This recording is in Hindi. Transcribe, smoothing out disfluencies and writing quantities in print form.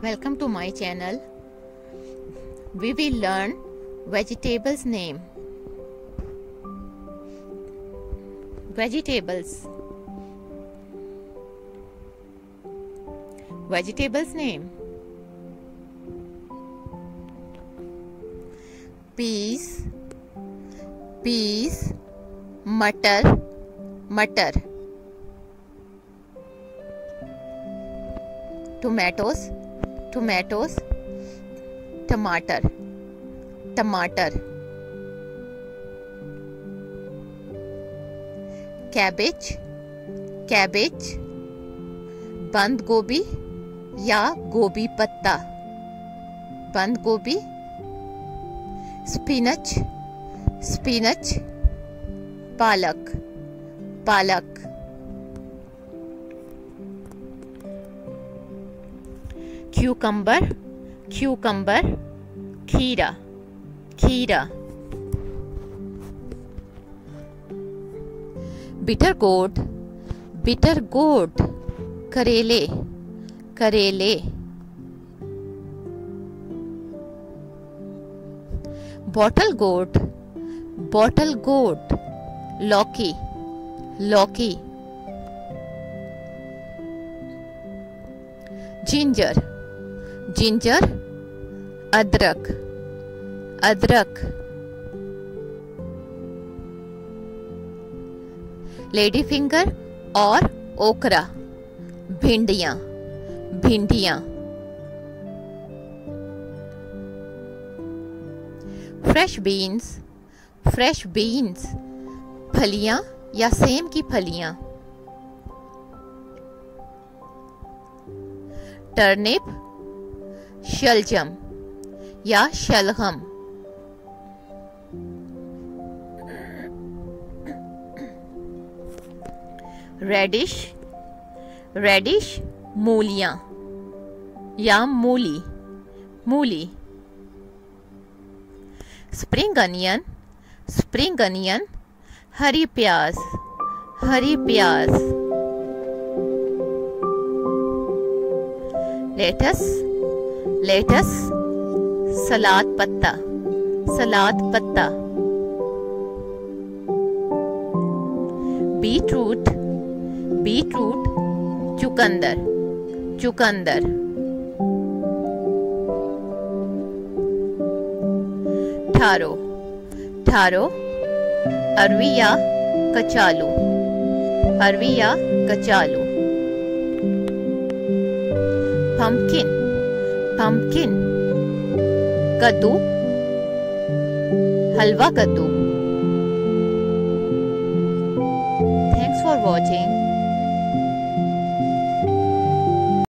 Welcome to my channel. We will learn vegetables name. Vegetables. Vegetables name. Peas, मटर, tomatoes, टमाटर, कैबेज, बंद गोभी या गोभी पत्ता, बंद गोभी, स्पिनच, पालक, क्यूकम्बर, खीरा, बिटर गोर्ड, करेले, बॉटल गोर्ड, लौकी, जिंजर, अदरक, लेडी फिंगर और ओकरा, भिंडियां, फ्रेश बीन्स, फलियां या सेम की फलियां, टर्निप, शलजम या शलगम, रेडिश, मूलियां या मूली, स्प्रिंग अनियन, हरी प्याज, लेटस, सलाद पत्ता, बीटरूट, चुकंदर, ठारो, अरवी या कचालू, pumpkin, कद्दू, हलवा कद्दू. Thanks for watching.